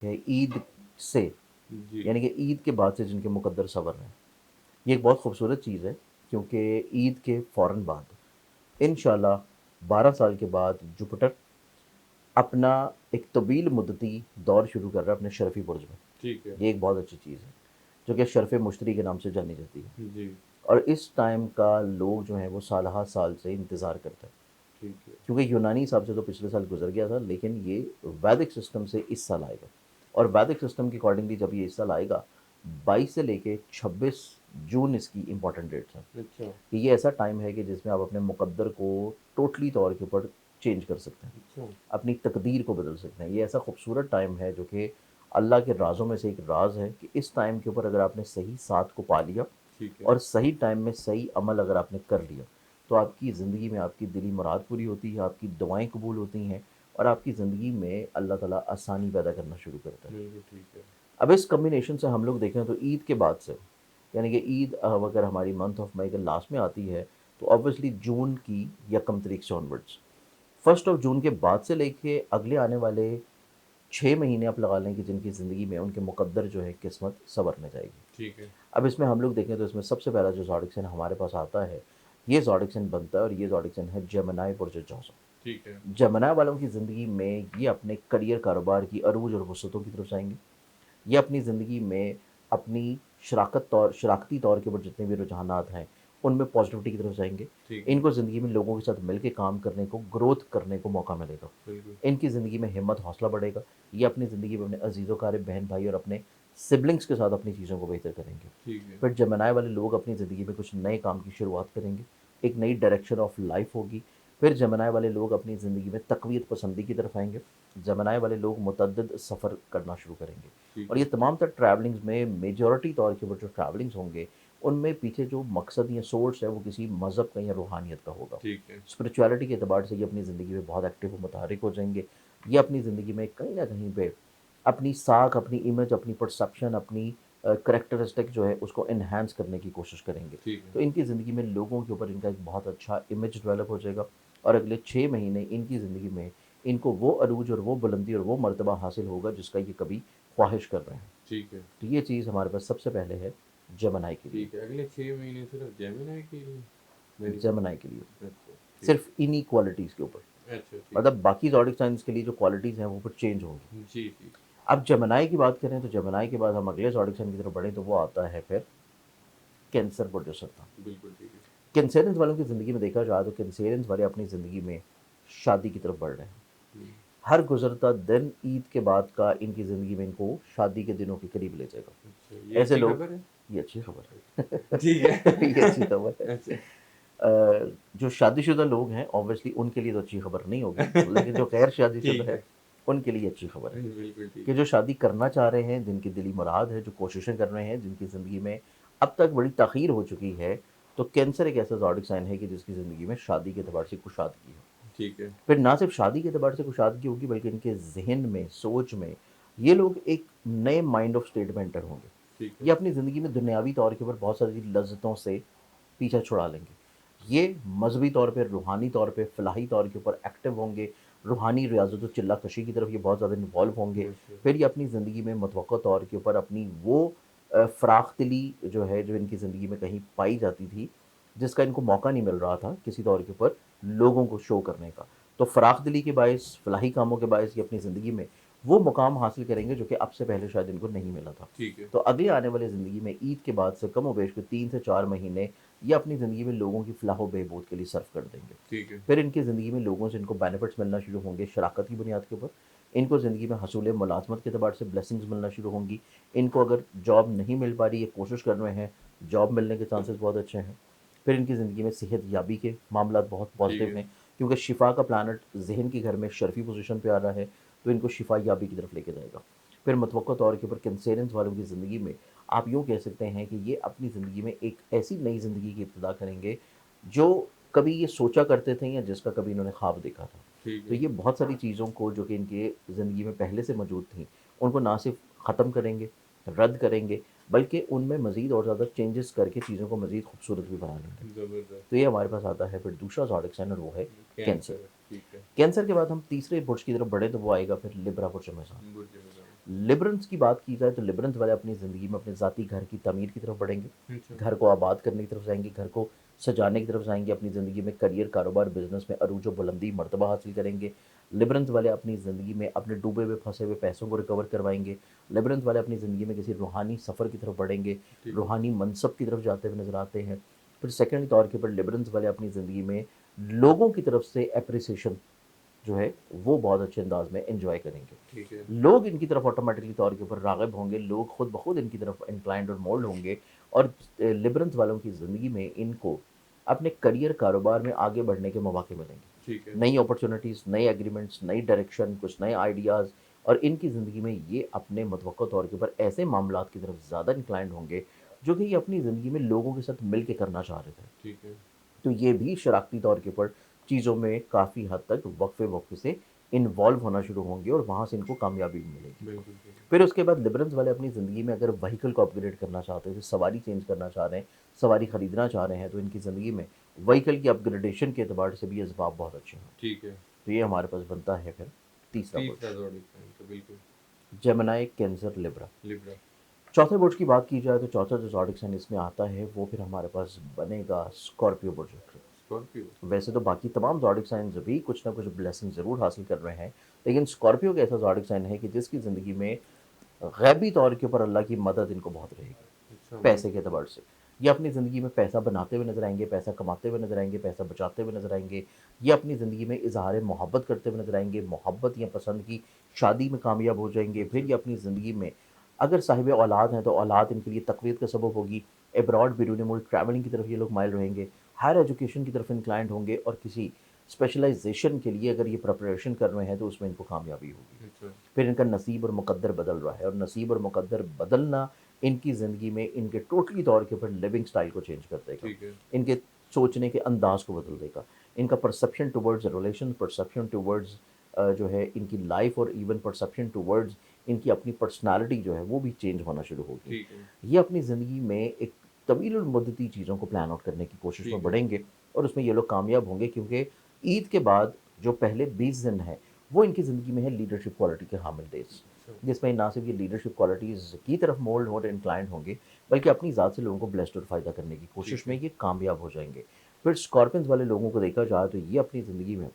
کہ عید سے جی یعنی کہ عید کے بعد سے جن کے مقدر صبر ہیں، یہ ایک بہت خوبصورت چیز ہے، کیونکہ عید کے فوراً بعد انشاءاللہ 12 سال کے بعد جوپٹر اپنا ایک طویل مدتی دور شروع کر رہا ہے اپنے شرفی برج میں۔ ٹھیک ہے یہ ایک بہت اچھی چیز ہے جو کہ شرف مشتری کے نام سے جانی جاتی ہے، جی اور اس ٹائم کا لوگ جو ہیں وہ سالہ سال سے انتظار کرتے ہیں، ٹھیک ہے کیونکہ یونانی حساب سے تو پچھلے سال گزر گیا تھا، لیکن یہ ویدک سسٹم سے اس سال آئے گا، اور ویدک سسٹم کے اکارڈنگلی جب یہ اس سال آئے گا 22 سے لے کے 26 جون اس کی امپورٹنٹ ڈیٹس ہیں، اچھا کہ یہ ایسا ٹائم ہے کہ جس میں آپ اپنے مقدر کو ٹوٹلی طور کے اوپر چینج کر سکتے ہیں، اچھا اپنی تقدیر کو بدل سکتے ہیں۔ یہ ایسا خوبصورت ٹائم ہے جو کہ اللہ کے رازوں میں سے ایک راز ہے، کہ اس ٹائم کے اوپر اگر آپ نے صحیح ساتھ کو پا لیا ٹھیک ہے اور صحیح ٹائم میں صحیح عمل اگر آپ نے کر لیا، تو آپ کی زندگی میں آپ کی دلی مراد پوری ہوتی ہے، آپ کی دعائیں قبول ہوتی ہیں، اور آپ کی زندگی میں اللہ تعالیٰ آسانی پیدا کرنا شروع کرتا ہے۔ بالکل ٹھیک ہے اب اس کمبینیشن سے ہم لوگ دیکھیں تو عید کے بعد سے، یعنی کہ عید اگر ہماری منتھ آف مئی کے لاسٹ میں آتی ہے، تو آبویسلی جون کی 1 تاریخ سے آنورڈس، 1 جون کے بعد سے لے کے اگلے آنے والے 6 مہینے آپ لگا لیں کہ جن کی زندگی میں ان کے مقدر جو ہے قسمت سنورنے جائے گی۔ ٹھیک ہے اب اس میں ہم لوگ دیکھیں تو اس میں سب سے پہلا جو زوڈک سائن ہمارے پاس آتا ہے، یہ زوڈک سائن بنتا ہے، اور یہ زوڈک سائن ہے جیمنائی برج جوزا۔ ٹھیک ہے جیمنائی والوں کی زندگی میں یہ اپنے کریئر کاروبار کی عروج اور وسعتوں کی طرف جائیں گے، یہ اپنی زندگی میں اپنی شراکتی طور کے اوپر جتنے بھی رجحانات ہیں ان میں پازیٹیوٹی کی طرف جائیں گے۔ ٹھیک ہے ان کو زندگی میں لوگوں کے ساتھ مل کے کام کرنے کو، گروتھ کرنے کو موقع ملے گا، بالکل ان کی زندگی میں ہمت حوصلہ بڑھے گا، یہ اپنی زندگی میں اپنے عزیز و اقارب بہن بھائی اور اپنے سبلنگس کے ساتھ اپنی چیزوں کو بہتر کریں گے۔ ٹھیک ہے پھر جمنائے والے لوگ اپنی زندگی میں کچھ نئے کام کی شروعات کریں گے، ایک نئی ڈائریکشن آف لائف ہوگی۔ پھر جمنائے والے لوگ اپنی زندگی میں تقویت پسندی کی طرف آئیں گے، جمنائے والے لوگ متعدد سفر کرنا شروع کریں گے، ٹھیک اور ہے یہ تمام تر ٹریولنگز میں میجورٹی طور کے اوپر جو ٹریولنگز ہوں گے ان میں پیچھے جو مقصد یا سورس ہے وہ کسی مذہب کا یا روحانیت کا ہوگا۔ ٹھیک ہے اسپرچویلٹی کے اعتبار سے یہ اپنی زندگی میں بہت ایکٹیو و متحرک ہو جائیں گے، یہ اپنی زندگی میں کہیں نہ کہیں پہ اپنی ساکھ، اپنی امیج، اپنی پرسپشن، اپنی کریکٹرسٹک جو ہے اس کو انہینس کرنے کی کوشش کریں گے۔ ٹھیک ہے تو ان کی زندگی میں لوگوں کے اوپر ان کا ایک بہت اچھا امیج ڈیولپ ہو جائے گا، اور اگلے 6 مہینے ان کی زندگی میں ان کو وہ عروج اور وہ بلندی اور وہ مرتبہ حاصل ہوگا جس کا یہ کبھی خواہش کر رہے ہیں۔ ٹھیک ہے تو یہ چیز ہمارے پاس سب سے پہلے ہے جمنائی کے لیے۔ ٹھیک ہے اگلے 6 مہینے صرف جیمنائی کے لیے میری جمنائی کے لیے اچھا ٹھیک صرف انہی کوالٹیز کے اوپر، اچھا ٹھیک مطلب باقی زوڈک سائنس کے لیے جو کوالٹیز ہیں وہ پھر چینج ہوں گی۔ جی جی اب جمنائی کی بات کریں تو جمنائی کے بعد ہم اگلے زوڈک سائن کی طرف بڑھیں تو وہ آتا ہے پھر کینسر پروڈیوسر تھا۔ بالکل ٹھیک ہے کینسیرنس والوں کی زندگی میں دیکھا جائے تو کینسیرنس والے اپنی زندگی میں شادی کی طرف بڑھ رہے ہیں، ہر گزرتا دن عید کے بعد کا ان کی زندگی میں ان کو شادی کے دنوں کے قریب لے جائے گا۔ اچھا یہ ایسے اچھی لوگ، خبر ہے یہ اچھی خبر ٹھیک ہے یہ اچھی ہے خبر ہے۔ اچھا جو شادی شدہ لوگ ہیں اوبویسلی ان کے لیے تو اچھی خبر نہیں ہوگی، لیکن جو غیر شادی شدہ ٹھیک ہے ہے ان کے لیے اچھی خبر ہے، بالکل ٹھیک کہ جو شادی کرنا چاہ رہے ہیں، جن کی دلی مراد ہے، جو کوششیں کر رہے ہیں، جن کی زندگی میں اب تک بڑی تاخیر ہو چکی ہے، تو کینسر ایک ایسا زوڈک سائن ہے کہ جس کی زندگی میں شادی کے اعتبار سے کشادگی ہے۔ ٹھیک ہے پھر نہ صرف شادی کے اعتبار سے کشادگی ہوگی بلکہ ان کے ذہن میں، سوچ میں یہ لوگ ایک نئے مائنڈ آف اسٹیٹ میں انٹر ہوں گے۔ ٹھیک ہے یہ اپنی زندگی میں دنیاوی طور کے اوپر بہت ساری لذتوں سے پیچھا چھڑا لیں گے، یہ مذہبی طور پہ، روحانی طور پہ، فلاحی طور کے اوپر ایکٹیو ہوں گے، روحانی ریاضت و چلہ کشی کی طرف یہ بہت زیادہ انوالو ہوں گے۔ اچھا پھر یہ اپنی زندگی میں متوقع طور کے اوپر اپنی وہ فراخ دلی جو ہے جو ان کی زندگی میں کہیں پائی جاتی تھی، جس کا ان کو موقع نہیں مل رہا تھا کسی طور کے اوپر لوگوں کو شو کرنے کا، تو فراخ دلی کے باعث، فلاحی کاموں کے باعث یہ اپنی زندگی میں وہ مقام حاصل کریں گے جو کہ اب سے پہلے شاید ان کو نہیں ملا تھا۔ ٹھیک ہے تو اگلے آنے والی زندگی میں عید کے بعد سے کم و بیش کے 3 سے 4 مہینے یہ اپنی زندگی میں لوگوں کی فلاح و بہبود کے لیے صرف کر دیں گے۔ ٹھیک ہے پھر ان کی زندگی میں لوگوں سے ان کو بینیفٹس ملنا شروع ہوں گے شراکت کی بنیاد کے اوپر، ان کو زندگی میں حصول ملازمت کے اعتبار سے بلیسنگز ملنا شروع ہوں گی، ان کو اگر جاب نہیں مل پا رہی ہے، کوشش کر رہے ہیں، جاب ملنے کے چانسز بہت اچھے ہیں۔ پھر ان کی زندگی میں صحت یابی کے معاملات بہت ٹھیک پازیٹیو ہے ہیں، کیونکہ شفا کا پلانٹ ذہن کے گھر میں شرفی پوزیشن پہ آ رہا ہے، تو ان کو شفا یابی کی طرف لے کے جائے گا۔ پھر متوقع طور کے اوپر کنسیرنس والوں کی زندگی میں آپ یوں کہہ سکتے ہیں کہ یہ اپنی زندگی میں ایک ایسی نئی زندگی کی ابتدا کریں گے جو کبھی یہ سوچا کرتے تھے یا جس کا کبھی انہوں نے خواب دیکھا تھا۔ ٹھیک تو ہے یہ بہت ساری چیزوں کو جو کہ ان کے زندگی میں پہلے سے موجود تھیں ان کو نہ صرف ختم کریں گے، رد کریں گے، بلکہ ان میں مزید اور زیادہ چینجز کر کے چیزوں کو مزید خوبصورت بھی بنا لیں گے۔ زبردست تو یہ ہمارے پاس آتا ہے پھر دوسرا زوڈک سائن، اور وہ ہے کینسر۔ کینسر ٹھیک ہے کینسر کے بعد ہم تیسرے برج کی طرف بڑھے تو وہ آئے گا پھر لبرا برج میزان۔ برج میزان لبرنس کی بات کی جائے تو لبرنس والے اپنی زندگی میں اپنے ذاتی گھر کی تعمیر کی طرف بڑھیں گے، اچھا گھر کو آباد کرنے کی طرف جائیں گے، گھر کو سجانے کی طرف جائیں گے، اپنی زندگی میں کریئر، کاروبار، بزنس میں عروج و بلندی، مرتبہ حاصل کریں گے۔ لبرنس والے اپنی زندگی میں اپنے ڈوبے ہوئے پھنسے ہوئے پیسوں کو ریکور کروائیں گے۔ لبرنس والے اپنی زندگی میں کسی روحانی سفر کی طرف بڑھیں گے، ٹھیک ہے روحانی منصب کی طرف جاتے ہوئے نظر آتے ہیں۔ پھر سیکنڈ طور کے اوپر لبرنس والے اپنی زندگی میں لوگوں کی طرف سے اپریسیشن جو ہے وہ بہت اچھے انداز میں انجوائے کریں گے۔ ٹھیک ہے لوگ ان کی طرف آٹومیٹکلی طور کے اوپر راغب ہوں گے، لوگ خود بخود ان کی طرف انکلائنڈ اور مولڈ ہوں گے، اور لبرنس والوں کی زندگی میں ان کو اپنے کریئر، کاروبار میں آگے بڑھنے کے مواقع ملیں گے، ٹھیک ہے نئی اپرچونیٹیز، نئے ایگریمنٹس، نئی ڈائریکشن، کچھ نئے آئیڈیاز، اور ان کی زندگی میں یہ اپنے متوقع طور کے اوپر ایسے معاملات کی طرف زیادہ انکلائنڈ ہوں گے جو کہ یہ اپنی زندگی میں لوگوں کے ساتھ مل کے کرنا چاہ رہے تھے۔ ٹھیک ہے تو یہ بھی شراکتی طور کے اوپر چیزوں میں کافی حد تک وقفے وقفے سے انوالو ہونا شروع ہوں گے، اور وہاں سے ان کو کامیابی بھی ملے گی۔ بالکل بالکل پھر اس کے بعد لبرنس والے اپنی زندگی میں اگر وہیکل کو اپگریڈ کرنا چاہتے ہیں، سواری چینج کرنا چاہ رہے ہیں، سواری خریدنا چاہ رہے ہیں، تو ان کی زندگی میں وہیکل کی اپگریڈیشن کے اعتبار سے بھی اسباب بہت اچھے ہیں۔ ٹھیک ہے تو یہ ہمارے پاس بنتا ہے پھر تیسرا تیسرا برج، زوڈک سائن تو بالکل جیمنائی، کینسر، لبرا۔ لبرا چوتھے برج کی بات کی جائے تو چوتھا جو زوڈک سائن اس میں آتا ہے وہ پھر ہمارے پاس بنے گا اسکارپیو برج۔ اسکارپیو ویسے تو باقی تمام زوڈک سائنز بھی کچھ نہ کچھ بلیسنگ ضرور حاصل کر رہے ہیں، لیکن اسکارپیو کا ایسا زوڈک سائن ہے کہ جس کی زندگی میں غیبی طور کے اوپر اللہ کی مدد ان کو بہت رہے گی، اچھا پیسے کے اعتبار سے۔ یہ اپنی زندگی میں پیسہ بناتے ہوئے نظر آئیں گے، پیسہ کماتے ہوئے نظر آئیں گے، پیسہ بچاتے ہوئے نظر آئیں گے۔ یہ اپنی زندگی میں اظہار محبت کرتے ہوئے نظر آئیں گے، محبت یا پسند کی شادی میں کامیاب ہو جائیں گے۔ اچھا پھر یہ اپنی زندگی میں اگر صاحب اولاد ہیں تو اولاد ان کے لیے تقویت کا سبب ہوگی، ابراڈ، بیرون ملک ٹریولنگ کی طرف یہ لوگ مائل رہیں گے، ہائر ایجوکیشن کی طرف انکلائنڈ ہوں گے، اور کسی اسپیشلائزیشن کے لیے اگر یہ پریپریشن کر رہے ہیں تو اس میں ان کو کامیابی ہوگی۔ اچھا پھر ان کا نصیب اور مقدر بدل رہا ہے، اور نصیب اور مقدر بدلنا ان کی زندگی میں ان کے ٹوٹلی طور کے اوپر لیونگ سٹائل کو چینج کر دے گا، ٹھیک ہے ان کے سوچنے کے انداز کو بدل دے گا، ان کا perception towards relation, perception towards جو ہے ان کی لائف، اور ایون پرسیپشن ٹورڈز ان کی اپنی پرسنالٹی جو ہے وہ بھی چینج ہونا شروع ہوگی۔ ٹھیک ہے یہ اپنی زندگی میں ایک طویل المدتی چیزوں کو پلان آؤٹ کرنے کی کوشش میں ٹھیک ہے بڑھیں گے، اور اس میں یہ لوگ کامیاب ہوں گے، کیونکہ عید کے بعد جو پہلے 20 دن ہیں وہ ان کی زندگی میں ہے لیڈرشپ کوالٹی کے حامل ڈیز، اچھا جس میں نہ صرف یہ لیڈرشپ کوالٹیز کی طرف مولڈ اور انکلائنڈ ہوں گے، بلکہ اپنی ذات سے لوگوں کو بلیسڈ اور فائدہ کرنے کی کوشش ٹھیک میں ہے یہ کامیاب ہو جائیں گے۔ پھر اسکارپینز والے لوگوں کو دیکھا جائے تو یہ اپنی زندگی میں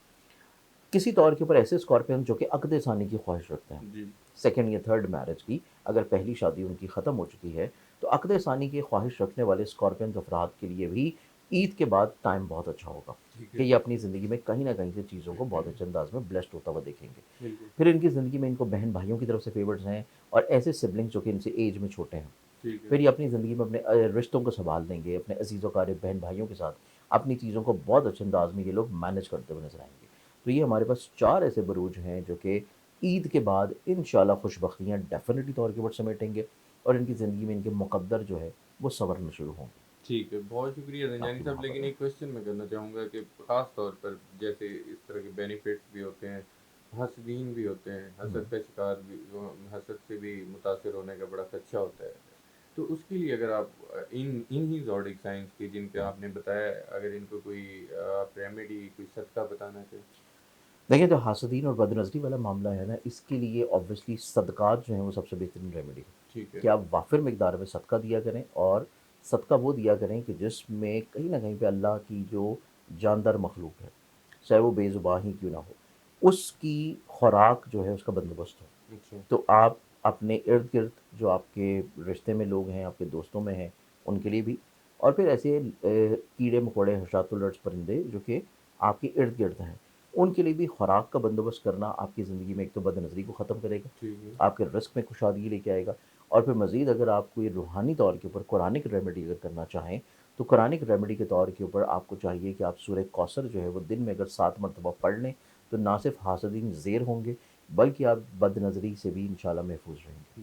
کسی طور کے اوپر ایسے اسکارپین جو کہ عقد ثانی کی خواہش رکھتے ہیں، جی سیکنڈ یا تھرڈ میرج کی، اگر پہلی شادی ان کی ختم ہو چکی ہے تو عقد ثانی کی خواہش رکھنے والے اسکارپینز افراد کے لیے بھی عید کے بعد ٹائم بہت اچھا ہوگا، ٹھیک کہ ہے یہ اپنی زندگی میں کہیں نہ کہیں سے چیزوں کو بہت اچھے انداز میں بلیسڈ ہوتا ہوا دیکھیں گے۔ بالکل پھر ان کی زندگی میں ان کو بہن بھائیوں کی طرف سے فیورز ہیں، اور ایسے سبلنگس جو کہ ان سے ایج میں چھوٹے ہیں۔ ٹھیک ہے پھر یہ اپنی زندگی میں اپنے رشتوں کو سنبھال لیں گے، اپنے عزیز و قارب بہن بھائیوں کے ساتھ اپنی چیزوں کو بہت اچھے انداز میں یہ لوگ مینج کرتے ہوئے نظر آئیں گے۔ تو یہ ہمارے پاس 4 ایسے بروج ہیں جو کہ عید کے بعد انشاءاللہ خوش بختیاں ڈیفینیٹلی طور کے اوپر سمیٹیں گے، اور ان کی زندگی میں ان کے مقدر جو ہے وہ سنورنا شروع ہوں گے۔ ٹھیک ہے بہت شکریہ زنجانی آپ کی صاحب، وہاں پر لیکن ایک کوشچن میں کرنا چاہوں گا کہ خاص طور پر جیسے اس طرح کے بینیفٹس بھی ہوتے ہیں، حاسدین بھی ہوتے ہیں، حسد کا شکار بھی، حسد سے بھی متاثر ہونے کا بڑا خدشہ ہوتا ہے، تو اس کے لیے اگر آپ ان ہی زوڈک سائنس کی جن پہ آپ نے بتایا، اگر ان کو کوئی آپ ریمیڈی، کوئی صدقہ بتانا چاہیں۔ دیکھیں جو حاسدین اور بد نظری والا معاملہ ہے نا، اس کے لیے آبویسلی صدقات جو ہیں وہ سب سے بہترین ریمیڈی ہے، ٹھیک ہے کہ آپ وافر مقدار میں صدقہ دیا کریں، اور صدقہ وہ دیا کریں کہ جس میں کہیں نہ کہیں پہ اللہ کی جو جاندار مخلوق ہے، چاہے وہ بے زباں ہی کیوں نہ ہو، اس کی خوراک جو ہے اس کا بندوبست ہو۔ اچھا تو آپ اپنے ارد گرد جو آپ کے رشتے میں لوگ ہیں، آپ کے دوستوں میں ہیں، ان کے لیے بھی، اور پھر ایسے کیڑے مکوڑے، حشرات الرجز پرندے جو کہ آپ کے ارد گرد ہیں، ان کے لیے بھی خوراک کا بندوبست کرنا آپ کی زندگی میں ایک تو بد نظری کو ختم کرے گا، ٹھیک ہے آپ کے رزق میں کشادگی لے کے آئے گا، اور پھر مزید اگر آپ کوئی روحانی طور کے اوپر قرآنک ریمیڈی اگر کرنا چاہیں تو قرآنک ریمیڈی کے طور کے اوپر آپ کو چاہیے کہ آپ سورہ کوثر جو ہے وہ دن میں اگر 7 مرتبہ پڑھ لیں تو نہ صرف حاسدین زیر ہوں گے، بلکہ آپ بد نظری سے بھی انشاءاللہ محفوظ رہیں گے۔